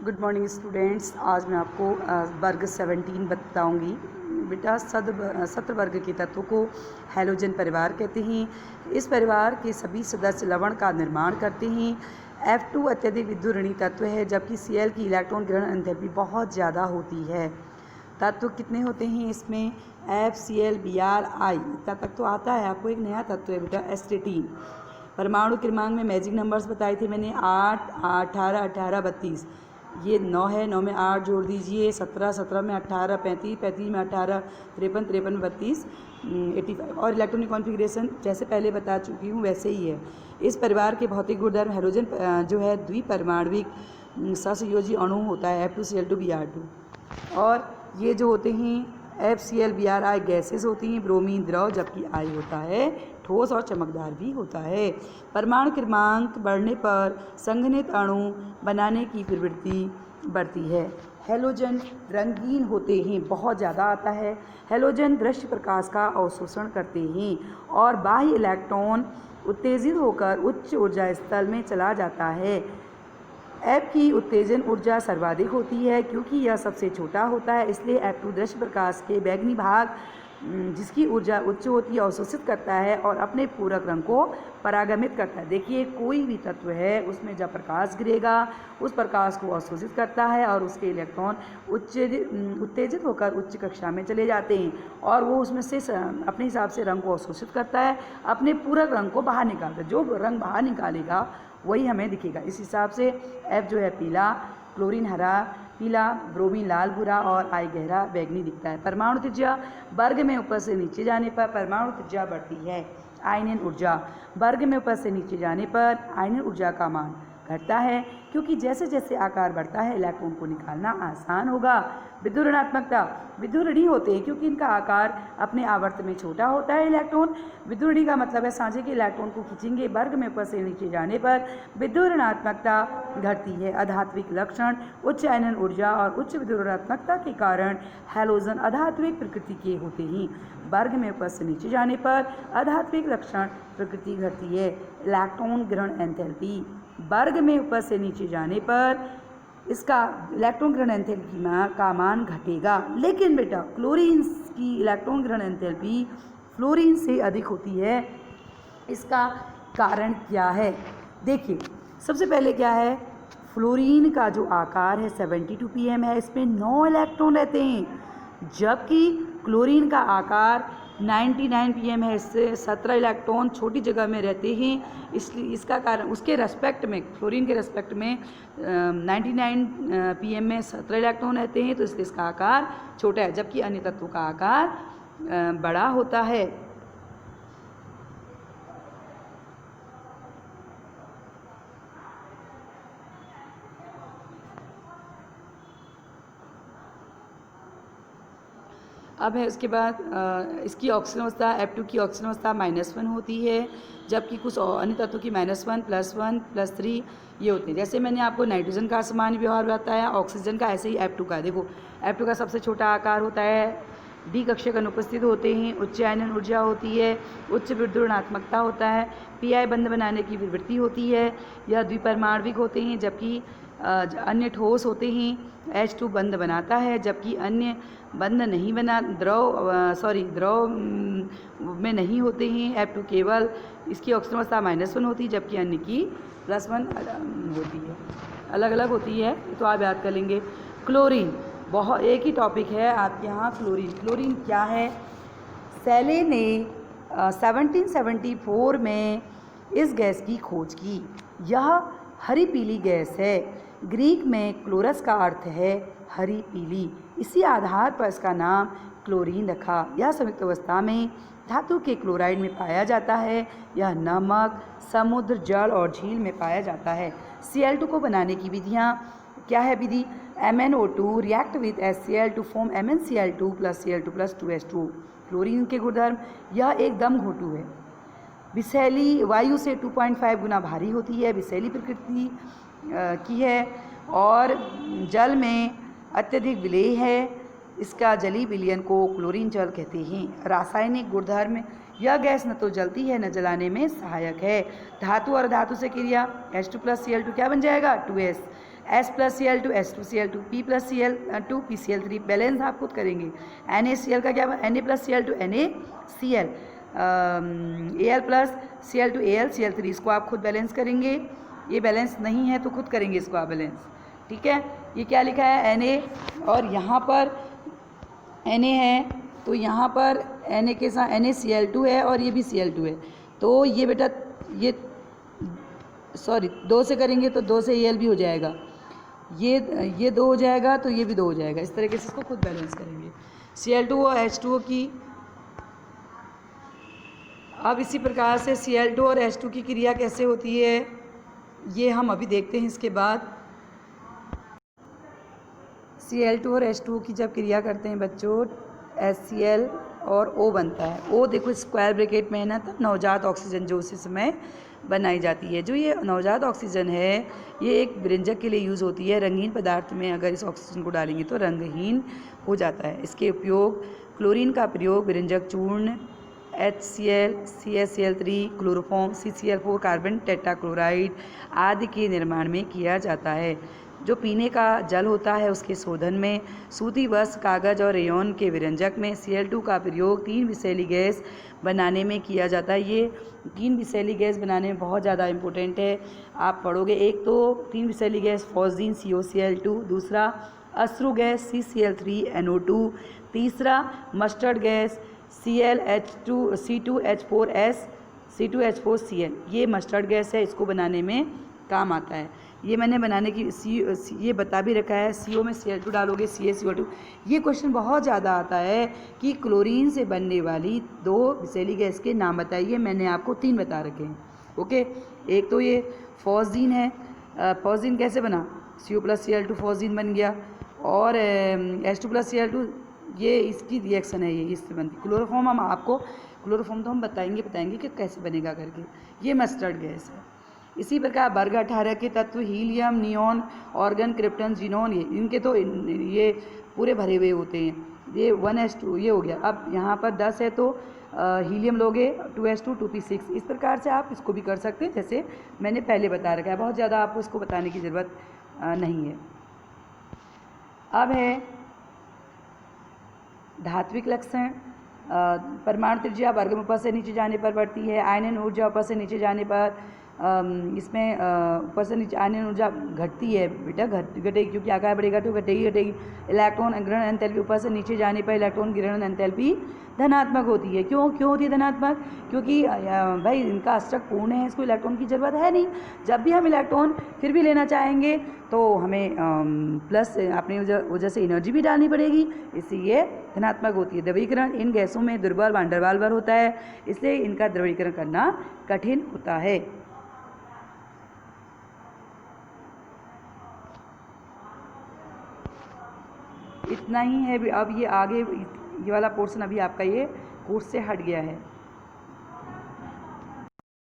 Good morning students. आज मैं आपको वर्ग 17 बताऊंगी। बेटा सत्र वर्ग के तत्वों को हैलोजन परिवार कहते हैं। इस परिवार के सभी सदस्य लवण का निर्माण करते हैं। F2 अत्यधिक विद्युत ऋणी तत्व है, जबकि Cl की इलेक्ट्रॉन ग्रहण एंथैल्पी बहुत ज़्यादा होती है। तत्व कितने होते हैं इसमें? FCl Br I, इतना तक तो आता है आपको। एक नया तत्व है बेटा एस्टेटीन। परमाणु क्रमांक में मैजिक नंबर्स बताए थे मैंने, 8, 18, 18, 32। ये 9 है, 9 में 8 जोड़ दीजिए, 17, 17 में 18, 35, 35 में 18, 53, 53 में 32, 85। और इलेक्ट्रॉनिक कॉन्फ़िगरेशन जैसे पहले बता चुकी हूँ वैसे ही है। इस परिवार के भौतिक गुणधर्म हैलोजन जो है द्विपरमाणविक सहसंयोजी अणु होता है F2Cl2Br2। और ये जो होते हैं FCl Br I गैसेस होती हैं, ब्रोमीन द्रव, जबकि I होता है ठोस और चमकदार भी होता है। परमाणु क्रमांक बढ़ने पर संघनित अणु बनाने की प्रवृत्ति बढ़ती है। हैलोजन रंगीन होते हैं, बहुत ज़्यादा आता है। हैलोजन दृश्य प्रकाश का अवशोषण करते हैं और बाह्य इलेक्ट्रॉन उत्तेजित होकर उच्च ऊर्जा स्तर में चला जाता है। F की उत्तेजन ऊर्जा सर्वाधिक होती है क्योंकि यह सबसे छोटा होता है, इसलिए F2 दृश्य प्रकाश के बैगनी भाग जिसकी ऊर्जा उच्च होती है अवशोषित करता है और अपने पूरक रंग को परागमित करता है। देखिए कोई भी तत्व है उसमें जब प्रकाश गिरेगा उस प्रकाश को अवशोषित करता है और उसके इलेक्ट्रॉन उत्तेजित होकर उच्च कक्षा में चले जाते हैं और वो उसमें से अपने हिसाब से रंग को अवशोषित करता है, अपने पूरक रंग को बाहर निकालता है। जो रंग बाहर निकालेगा वही हमें दिखेगा। इस हिसाब से F जो है पीला, क्लोरीन हरा पीला, ब्रोमीन लाल भूरा और I गहरा बैगनी दिखता है। परमाणु त्रिज्या वर्ग में ऊपर से नीचे जाने पर परमाणु त्रिज्या बढ़ती है। आयनन ऊर्जा वर्ग में ऊपर से नीचे जाने पर आयनन ऊर्जा का मान घटता है क्योंकि जैसे जैसे आकार बढ़ता है इलेक्ट्रॉन को निकालना आसान होगा। विद्युत ऋणात्मकता विद्युत ऋणी होते हैं क्योंकि इनका आकार अपने आवर्त में छोटा होता है। इलेक्ट्रॉन विद्युत ऋणी का मतलब है साझे के इलेक्ट्रॉन को खींचेंगे। वर्ग में ऊपर से नीचे जाने पर विद्युत ऋणात्मकता घटती है। अधात्विक लक्षण उच्च आयनन ऊर्जा और उच्च विद्युत ऋणात्मकता के कारण हैलोजन अधात्विक प्रकृति के होते हैं। वर्ग में ऊपर से नीचे जाने पर अधात्विक लक्षण प्रकृति घटती है। इलेक्ट्रॉन ग्रहण एंथैल्पी वर्ग में ऊपर से नीचे जाने पर इसका इलेक्ट्रॉन ग्रहण एंथैल्पी का मान घटेगा। लेकिन बेटा क्लोरीन की इलेक्ट्रॉन ग्रहण एंथैल्पी फ्लोरीन से अधिक होती है। इसका कारण क्या है? देखिए सबसे पहले क्या है, फ्लोरीन का जो आकार है 72 pm है, इसमें 9 इलेक्ट्रॉन रहते हैं, जबकि क्लोरीन का आकार 99 pm है, इससे 17 इलेक्ट्रॉन छोटी जगह में रहते हैं। इसलिए इसका कारण उसके रेस्पेक्ट में फ्लोरीन के रेस्पेक्ट में 99 pm में 17 इलेक्ट्रॉन रहते हैं, तो इसलिए इसका आकार छोटा है, जबकि अन्य तत्वों का आकार बड़ा होता है। अब है उसके बाद इसकी ऑक्सीजन अवस्था F2 की ऑक्सीजन अवस्था -1 होती है, जबकि कुछ अन्य तत्वों की -1, +1, +3 ये होते हैं। जैसे मैंने आपको नाइट्रोजन का सामान्य व्यवहार बताया, ऑक्सीजन का, ऐसे ही F2 का। देखो F2 का सबसे छोटा आकार होता है, डी कक्षक अनुपस्थित होते हैं, उच्च आयनन ऊर्जा होती है, उच्च विद्युत ऋणात्मकता होता है, Pi बंध बनाने की प्रवृत्ति होती है, यह द्विपरमाणविक होते हैं, जबकि अन्य ठोस होते हैं। H2 बंध बनाता है जबकि अन्य बंध नहीं बना, द्रव में नहीं होते हैं। F2 केवल इसकी ऑक्सीजन अवस्था -1 होती है, जबकि अन्य की +1 होती है, अलग अलग होती है, तो आप याद कर लेंगे। क्लोरीन बहुत एक ही टॉपिक है आपके यहाँ। क्लोरीन क्या है? सेले ने 1774 में इस गैस की खोज की। यह हरी पीली गैस है। ग्रीक में क्लोरस का अर्थ है हरी पीली, इसी आधार पर इसका नाम क्लोरीन रखा। यह संयुक्त अवस्था में धातु के क्लोराइड में पाया जाता है। यह नमक, समुद्र, जल और झील में पाया जाता है। Cl2 को बनाने की विधियाँ क्या है? विधि MnO2 react with HCl to form MnCl2 + Cl2 + 2H2। Chlorine के गुणधर्म, यह एक दम घोटू है। विषैली वायु से 2.5 गुना भारी होती है, विषैली प्रकृति की है और जल में अत्यधिक विलेय है। इसका जलीय विलयन को क्लोरीन जल कहते हैं। रासायनिक गुणधर्म, यह गैस न तो जलती है न जलाने में सहायक है। धातु और धातु से क्रिया H2 + Cl2 क्या बन जाएगा? 2S। S+Cl2 H2Cl2 P+Cl2 PCl3 balance आप खुद करेंगे। NaCl का क्या हुआ, Na+Cl2 NaCl, Al+Cl2 Al Cl3, इसको आप खुद बैलेंस करेंगे। ये बैलेंस नहीं है तो खुद करेंगे इसको आप बैलेंस, ठीक है। ये क्या लिखा है Na, और यहाँ पर Na है तो यहाँ पर Na के साथ NaCl2 है और ये भी Cl2 है, तो ये बेटा ये सॉरी 2 से करेंगे तो 2 से Al भी हो जाएगा, ये 2 हो जाएगा तो ये भी 2 हो जाएगा। इस तरीके से इसको खुद बैलेंस करेंगे Cl2 और H2O की। अब इसी प्रकार से Cl2 और H2 की क्रिया कैसे होती है ये हम अभी देखते हैं। इसके बाद Cl2 और H2O की जब क्रिया करते हैं बच्चों, HCl और O बनता है। O देखो स्क्वायर ब्रैकेट में है ना, तब नवजात ऑक्सीजन जो उसी समय बनाई जाती है। जो ये नवजात ऑक्सीजन है ये एक व्यंजक के लिए यूज़ होती है। रंगीन पदार्थ में अगर इस ऑक्सीजन को डालेंगे तो रंगहीन हो जाता है। इसके उपयोग क्लोरीन का प्रयोग व्यंजक चूर्ण, HCl, CaCl3, chloroform, CCl4 carbon tetrachloride आदि के निर्माण में किया जाता है। जो पीने का जल होता है उसके शोधन में, सूती वस्त्र, कागज़ और रेयॉन के व्यंजक में Cl2 का प्रयोग 3 विषैली गैस बनाने में किया जाता है। ये 3 विषैली गैस बनाने में बहुत ज़्यादा इम्पोर्टेंट है, आप पढ़ोगे। एक तो 3 विषैली गैस फॉस्जीन COCl2, दूसरा अश्रु गैस CCl3NO2, तीसरा मस्टर्ड गैस C2H4S C2H4Cl। ये मस्टर्ड गैस है, इसको बनाने में काम आता है। ये मैंने बनाने की ये बता भी रखा है। CO में Cl2 डालोगे CaCO2। ये क्वेश्चन बहुत ज़्यादा आता है कि क्लोरीन से बनने वाली 2 विषैली गैस के नाम बताइए। मैंने आपको 3 बता रखे हैं, ओके। एक तो ये फॉस्जीन है, फॉस्जीन कैसे बना, CO+Cl2 फॉस्जीन बन गया, और H2+Cl2 ये इसकी रिएक्शन है, ये इससे बनती। क्लोरोफॉर्म हम आपको क्लोरोफॉर्म तो हम बताएंगे कि कैसे बनेगा करके। ये मस्टर्ड गैस है। इसी प्रकार वर्ग 18 के तत्व helium, neon, organ, krypton, xenon, ये इनके तो ये पूरे भरे हुए होते हैं। ये 1s2 ये हो गया। अब यहाँ पर 10 है तो हीलियम लोगे 2s2 2p6। इस प्रकार से आप इसको भी कर सकते हैं जैसे मैंने पहले बता रखा है। बहुत ज़्यादा आपको इसको बताने की ज़रूरत नहीं है। अब है धात्विक लक्षण। परमाणु त्रिज्या वर्गमूल ऊपर से नीचे जाने पर बढ़ती है। आयनन ऊर्जा ऊपर से नीचे जाने पर इसमें ऊपर से नीचे आयनन ऊर्जा घटती है बेटा, घटेगी, क्योंकि आकार बढ़ेगा तो घटेगी। इलेक्ट्रॉन ग्रहण एंथैल्पी ऊपर से नीचे जाने पर इलेक्ट्रॉन ग्रहण एंथैल्पी धनात्मक होती है। क्यों होती है धनात्मक? क्योंकि भाई इनका अष्टक पूर्ण है, इसको इलेक्ट्रॉन की ज़रूरत है नहीं। जब भी हम इलेक्ट्रॉन फिर भी लेना चाहेंगे तो हमें प्लस अपनी वजह से एनर्जी भी डालनी पड़ेगी, इसलिए धनात्मक होती है। द्रवीकरण इन गैसों में दुर्बल वान डेर वाल्स होता है, इसलिए इनका द्रवीकरण करना कठिन होता है। इतना ही है। अब ये आगे ये वाला पोर्शन अभी आपका ये कोर्स से हट गया है।